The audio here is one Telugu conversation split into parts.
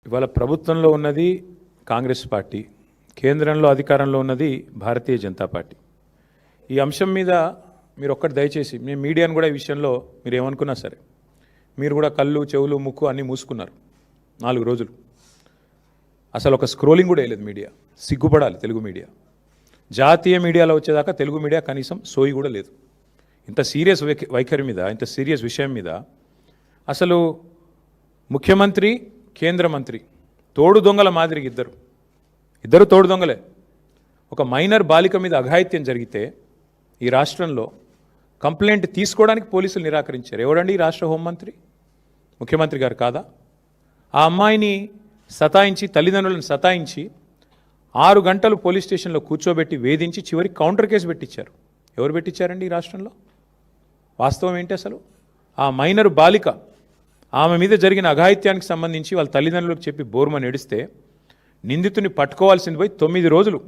ఇవాళ ప్రభుత్వంలో ఉన్నది కాంగ్రెస్ పార్టీ, కేంద్రంలో అధికారంలో ఉన్నది భారతీయ జనతా పార్టీ. ఈ అంశం మీద మీరు ఒక్కటి దయచేసి, మేము మీడియాను కూడా ఈ విషయంలో మీరు ఏమనుకున్నా సరే, మీరు కూడా కళ్ళు చెవులు ముక్కు అన్నీ మూసుకున్నారు 4 రోజులు. అసలు ఒక స్క్రోలింగ్ కూడా వేయలేదు మీడియా. సిగ్గుపడాలి తెలుగు మీడియా. జాతీయ మీడియాలో వచ్చేదాకా తెలుగు మీడియా కనీసం సోయి కూడా లేదు. ఇంత సీరియస్ వైఖరి మీద, ఇంత సీరియస్ విషయం మీద అసలు ముఖ్యమంత్రి, కేంద్ర మంత్రి తోడు దొంగల మాదిరిగా ఇద్దరు తోడు దొంగలే. ఒక మైనర్ బాలిక మీద అఘాయిత్యం జరిగితే ఈ రాష్ట్రంలో కంప్లైంట్ తీసుకోవడానికి పోలీసులు నిరాకరించారు. ఎవరండి ఈ రాష్ట్ర హోంమంత్రి? ముఖ్యమంత్రి గారు కాదా? ఆ అమ్మాయిని సతాయించి, తల్లిదండ్రులను సతాయించి 6 గంటలు పోలీస్ స్టేషన్లో కూర్చోబెట్టి వేధించి చివరికి కౌంటర్ కేసు పెట్టించారు. ఎవరు పెట్టించారండి ఈ రాష్ట్రంలో? వాస్తవం ఏంటి అసలు? ఆ మైనర్ బాలిక, ఆమె మీద జరిగిన అఘాయిత్యానికి సంబంధించి వాళ్ళ తల్లిదండ్రులకు చెప్పి బోర్మని ఏడిస్తే నిందితుని పట్టుకోవాల్సింది పోయి 9 రోజులు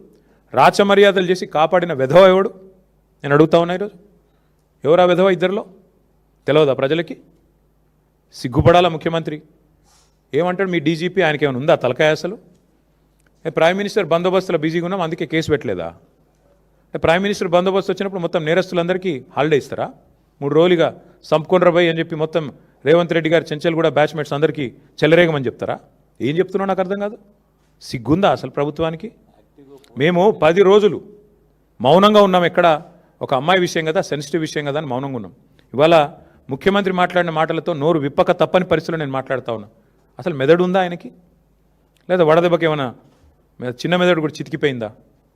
రాచమర్యాదలు చేసి కాపాడిన వెధవ ఎవడు? నేను అడుగుతా ఉన్నా ఈరోజు. ఎవరా వెధవ? ఇద్దరిలో తెలియదా ప్రజలకి? సిగ్గుపడాలా ముఖ్యమంత్రి? ఏమంటాడు మీ డీజీపీ? ఆయనకి ఏమైనా ఉందా తలకాయ అసలు? ప్రైమ్ మినిస్టర్ బందోబస్తులో బిజీగా ఉన్నాం అందుకే కేసు పెట్టలేదా? ప్రైమ్ మినిస్టర్ బందోబస్తు వచ్చినప్పుడు మొత్తం నేరస్తులందరికీ హాలిడే ఇస్తారా? 3 రోజులుగా సంపుకొనరబోయ్ అని చెప్పి మొత్తం రేవంత్ రెడ్డి గారు, చెంచల్ కూడా బ్యాచ్మేట్స్ అందరికీ చెలరేగమని చెప్తారా? ఏం చెప్తున్నావు నాకు అర్థం కాదు. సిగ్గుందా అసలు ప్రభుత్వానికి? మేము 10 రోజులు మౌనంగా ఉన్నాం. ఎక్కడ ఒక అమ్మాయి విషయం కదా, సెన్సిటివ్ విషయం కదా అని మౌనంగా ఉన్నాం. ఇవాళ ముఖ్యమంత్రి మాట్లాడిన మాటలతో నోరు విప్పక తప్పని పరిస్థితిలో నేను మాట్లాడుతూ ఉన్నా. అసలు మెదడు ఉందా ఆయనకి? లేదా వడదెబ్బకి ఏమైనా చిన్న మెదడు కూడా చితికిపోయిందా?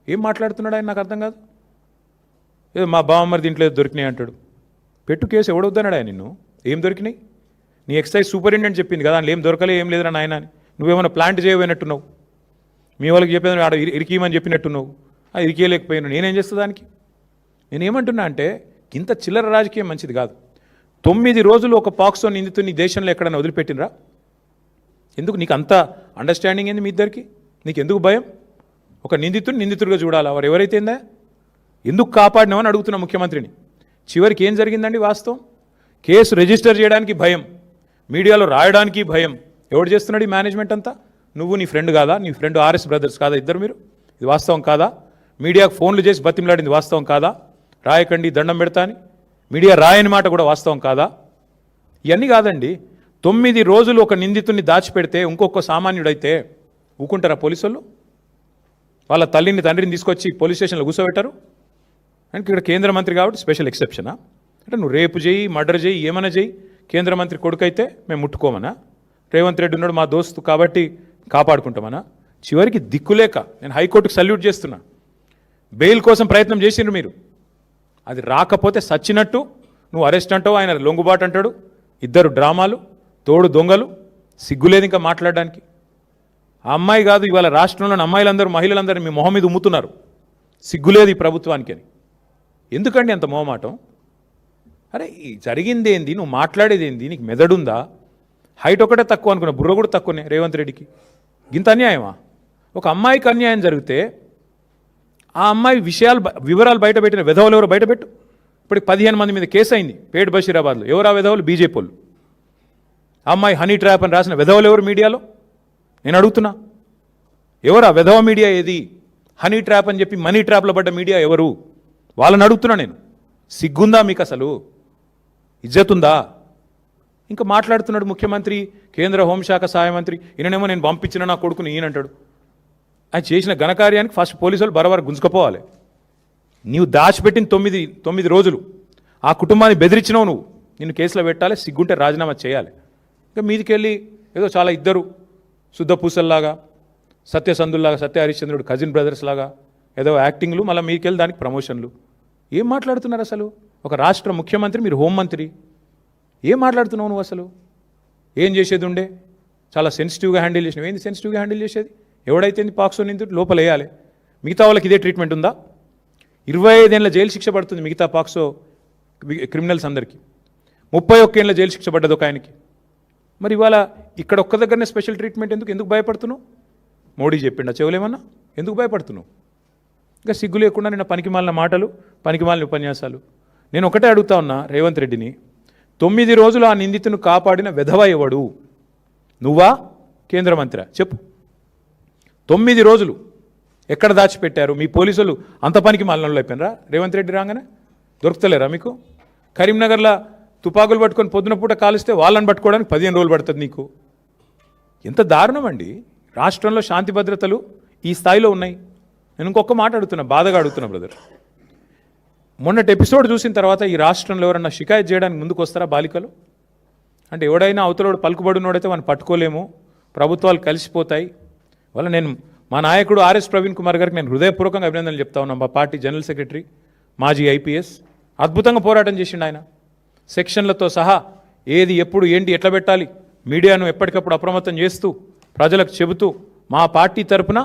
ఏం మాట్లాడుతున్నాడు ఆయన? నాకు అర్థం కాదు. ఏదో మా బావమ్మరి దీంట్లో దొరికినాయి అంటాడు. పెట్టు కేసు, ఎవడొద్దన్నాడు ఆయన నిన్ను? ఏం దొరికినాయి? నీ ఎక్సైజ్ సూపరింటెండెంట్ చెప్పింది కదా, అందులో ఏం దొరకలే, ఏం లేదురా నాయన అని. నువ్వేమైనా ప్లాంట్ చేయబోయినట్టున్నావు. మీ వాళ్ళకి చెప్పేది ఆడ ఇరికీయమని చెప్పినట్టున్నావు. అది ఇరికేయలేకపోయాను. నేనేం చేస్తా దానికి? నేనేమంటున్నా అంటే ఇంత చిల్లర రాజకీయం మంచిది కాదు. 9 రోజులు ఒక పాక్సో నిందితుని దేశంలో ఎక్కడైనా వదిలిపెట్టినరా? ఎందుకు నీకు అంత అండర్స్టాండింగ్ ఏంది మీ ఇద్దరికి? నీకు ఎందుకు భయం? ఒక నిందితుడిగా చూడాలా? వారు ఎవరైతే ఏందా ఎందుకు కాపాడినామని అడుగుతున్నా ముఖ్యమంత్రిని. చివరికి ఏం జరిగిందండి వాస్తవం? కేసు రిజిస్టర్ చేయడానికి భయం, మీడియాలో రాయడానికి భయం. ఎవడు చేస్తున్నాడు ఈ మేనేజ్మెంట్ అంతా? నువ్వు, నీ ఫ్రెండ్ కాదా? నీ ఫ్రెండ్ ఆర్ఎస్ బ్రదర్స్ కాదా ఇద్దరు మీరు? ఇది వాస్తవం కాదా? మీడియాకు ఫోన్లు చేసి బతిమలాడింది వాస్తవం కాదా? రాయకండి, దండం పెడతా అని మీడియా రాయని మాట కూడా వాస్తవం కాదా? ఇవన్నీ కాదండి. 9 రోజులు ఒక నిందితుడిని దాచిపెడితే ఇంకొక సామాన్యుడైతే ఊకుంటారా పోలీసులు? వాళ్ళ తల్లిని, తండ్రిని తీసుకొచ్చి పోలీస్ స్టేషన్లో కూర్చోబెట్టారు. అంటే ఇక్కడ కేంద్ర మంత్రి కాబట్టి స్పెషల్ ఎక్సెప్షనా? అంటే నువ్వు రేపు చేయి, మర్డర్ చేయి, ఏమైనా చేయి, కేంద్ర మంత్రి కొడుకైతే మేము ముట్టుకోమనా? రేవంత్ రెడ్డి ఉన్నాడు మా దోస్తు కాబట్టి కాపాడుకుంటామనా? చివరికి దిక్కులేక నేను హైకోర్టుకు సల్యూట్ చేస్తున్నా. బెయిల్ కోసం ప్రయత్నం చేసిండ్రు మీరు, అది రాకపోతే సచ్చినట్టు నువ్వు అరెస్ట్ అంటావు, ఆయన లొంగుబాటు అంటాడు. ఇద్దరు డ్రామాలు, తోడు దొంగలు. సిగ్గులేదు ఇంకా మాట్లాడడానికి. ఆ అమ్మాయి కాదు, ఇవాళ రాష్ట్రంలోని అమ్మాయిలందరూ, మహిళలందరూ మీ మొహం మీద ఉమ్ముతున్నారు. సిగ్గులేదు ఈ ప్రభుత్వానికి అని. ఎందుకండి అంత మొహమాటం? అరే జరిగింది ఏంది? నువ్వు మాట్లాడేది ఏంది? నీకు మెదడుందా? హైట్ ఒకటే తక్కువ అనుకున్నా, బుర్ర కూడా తక్కువనే రేవంత్ రెడ్డికి. ఇంత అన్యాయమా? ఒక అమ్మాయికి అన్యాయం జరిగితే ఆ అమ్మాయి వివరాలు బయటపెట్టిన వెధవలు ఎవరు? బయటపెట్టు. ఇప్పటికి 15 మంది మీద కేసు అయింది పేట్ బషీరాబాద్లో. ఎవరు ఆ వెధవలు? బీజేపీ వాళ్ళు. ఆ అమ్మాయి హనీ ట్రాప్ అని రాసిన వెధవలు ఎవరు మీడియాలో? నేను అడుగుతున్నా, ఎవరు ఆ వెధవ మీడియా? ఏది హనీ ట్రాప్ అని చెప్పి మనీ ట్రాప్లో పడ్డ మీడియా ఎవరు? వాళ్ళని అడుగుతున్నా నేను. సిగ్గుందా మీకు అసలు? ఇజ్జతుందా? ఇంకా మాట్లాడుతున్నాడు ముఖ్యమంత్రి, కేంద్ర హోంశాఖ సహాయ మంత్రి. ఈయననేమో నేను పంపించిన నా కొడుకుని ఈయనంటాడు. ఆయన చేసిన ఘనకార్యానికి ఫస్ట్ పోలీసులు బరబర గుంజుకపోవాలి. నీవు దాచిపెట్టిన 9 రోజులు ఆ కుటుంబాన్ని బెదిరించినావు నువ్వు. నిన్ను కేసులో పెట్టాలి, సిగ్గుంటే రాజీనామా చేయాలి. ఇంకా మీదికెళ్ళి ఏదో చాలా ఇద్దరు శుద్ధపూసల్లాగా, సత్యసంధుల్లాగా, సత్య హరిశ్చంద్రుడు కజిన్ బ్రదర్స్ లాగా ఏదో యాక్టింగ్లు, మళ్ళీ మీకెళ్ళి దానికి ప్రమోషన్లు. ఏం మాట్లాడుతున్నారు అసలు? ఒక రాష్ట్ర ముఖ్యమంత్రి, మీరు హోంమంత్రి. ఏం మాట్లాడుతున్నావు నువ్వు అసలు? ఏం చేసేది ఉండే? చాలా సెన్సిటివ్గా హ్యాండిల్ చేసినావు. ఏంది సెన్సిటివ్గా హ్యాండిల్ చేసేది? ఎవడైతే పాక్సో నిందితుడు లోపల వేయాలి. మిగతా వాళ్ళకి ఇదే ట్రీట్మెంట్ ఉందా? 25 ఏళ్ళ జైలు శిక్ష పడుతుంది మిగతా పాక్సో క్రిమినల్స్ అందరికీ. 31 ఏళ్ళ జైలు శిక్ష పడ్డది ఒక ఆయనకి. మరి ఇవాళ ఇక్కడ ఒక్క దగ్గరనే స్పెషల్ ట్రీట్మెంట్ ఎందుకు భయపడుతున్నావు? మోడీ చెప్పిండా చెవులేమన్నా? ఎందుకు భయపడుతున్నావు? ఇంకా సిగ్గు లేకుండా నిన్న పనికిమాలిన మాటలు, పనికిమాలిన ఉపన్యాసాలు. నేను ఒకటే అడుగుతా ఉన్నా రేవంత్ రెడ్డిని, 9 రోజులు ఆ నిందితును కాపాడిన వెధవ ఎవడు? నువ్వా? కేంద్ర మంత్రి చెప్పు. 9 రోజులు ఎక్కడ దాచిపెట్టారు? మీ పోలీసులు అంత పనికి మాలినోళ్ళు అయిపోయినరా? రేవంత్ రెడ్డి రాగానే దొరుకుతలేరా మీకు? కరీంనగర్లో తుపాకులు పట్టుకొని పొద్దున పూట కాలిస్తే వాళ్ళని పట్టుకోవడానికి 15 రోజులు పడుతుంది నీకు. ఎంత దారుణం అండి. రాష్ట్రంలో శాంతి భద్రతలు ఈ స్థాయిలో ఉన్నాయి. నేను ఇంకొక మాట అడుగుతున్నా, బాధగా అడుగుతున్నా బ్రదర్. మొన్నటి ఎపిసోడ్ చూసిన తర్వాత ఈ రాష్ట్రంలో ఎవరన్నా షికాయత్ చేయడానికి ముందుకు వస్తారా బాలికలు? అంటే ఎవడైనా అవతలోడు పలుకుబడినోడైతే వాడిని పట్టుకోలేము, ప్రభుత్వాలు కలిసిపోతాయి. వల్ల నేను మా నాయకుడు ఆర్ఎస్ ప్రవీణ్ కుమార్ గారికి నేను హృదయపూర్వకంగా అభినందనలు చెప్తా ఉన్నాను. మా పార్టీ జనరల్ సెక్రటరీ, మాజీ ఐపీఎస్, అద్భుతంగా పోరాటం చేసిండు ఆయన. సెక్షన్లతో సహా ఏది ఎప్పుడు ఏంటి ఎట్లా పెట్టాలి మీడియాను ఎప్పటికప్పుడు అప్రమత్తం చేస్తూ ప్రజలకు చెబుతూ మా పార్టీ తరపున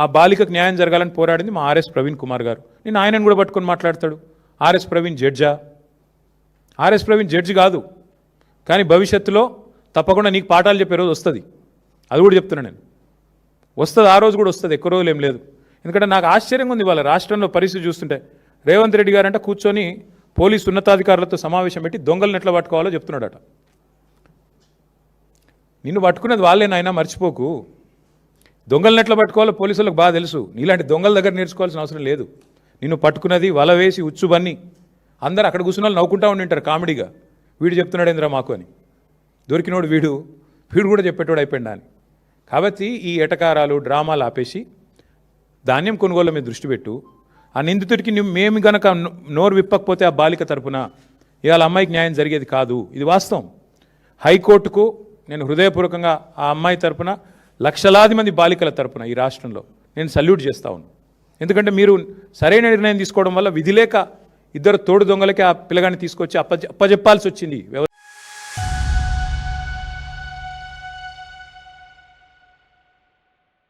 ఆ బాలికకు న్యాయం జరగాలని పోరాడింది మా ఆర్ఎస్ ప్రవీణ్ కుమార్ గారు. నేను ఆయనను కూడా పట్టుకొని మాట్లాడతాడు. ఆర్ఎస్ ప్రవీణ్ జడ్జా? ఆర్ఎస్ ప్రవీణ్ జడ్జి కాదు, కానీ భవిష్యత్తులో తప్పకుండా నీకు పాఠాలు చెప్పే రోజు వస్తుంది. అది కూడా చెప్తున్నా నేను, వస్తుంది. ఆ రోజు కూడా వస్తుంది, ఎక్కువ రోజులు ఏం లేదు. ఎందుకంటే నాకు ఆశ్చర్యంగా ఉంది ఇవాళ రాష్ట్రంలో పరిస్థితి చూస్తుంటే. రేవంత్ రెడ్డి గారంటే కూర్చొని పోలీసు ఉన్నతాధికారులతో సమావేశం పెట్టి దొంగలను ఎట్లా పట్టుకోవాలో చెప్తున్నాడట. నిన్ను పట్టుకున్నది వాళ్ళేనాయనా, మర్చిపోకు. దొంగలను ఎట్లా పట్టుకోవాలో పోలీసులకు బాగా తెలుసు. నీలాంటి దొంగల దగ్గర నేర్చుకోవాల్సిన అవసరం లేదు. నిన్ను పట్టుకున్నది వల వేసి ఉచ్చుబన్ని అందరు అక్కడ కూర్చున్న వాళ్ళు నవ్వుకుంటా ఉండింటారు కామెడీగా, వీడు చెప్తున్నాడు ఏంద్రా మాకు అని. దొరికినోడు వీడు కూడా చెప్పేటోడు అయిపోయిందా అని. కాబట్టి ఈ ఎటకారాలు డ్రామాలు ఆపేసి ధాన్యం కొనుగోలు మీద దృష్టి పెట్టు. ఆ నిందితుడికి మేము గనక నోరు విప్పకపోతే ఆ బాలిక తరపున ఇవాళ అమ్మాయికి న్యాయం జరిగేది కాదు. ఇది వాస్తవం. హైకోర్టుకు నేను హృదయపూర్వకంగా ఆ అమ్మాయి తరపున, లక్షలాది మంది బాలికల తరపున ఈ రాష్ట్రంలో నేను సల్యూట్ చేస్తా ఉన్నాను. ఎందుకంటే మీరు సరైన నిర్ణయం తీసుకోవడం వల్ల విధి లేక ఇద్దరు తోడు దొంగలకి ఆ పిల్లగాన్ని తీసుకొచ్చి అప్పజెప్పాల్సి వచ్చింది.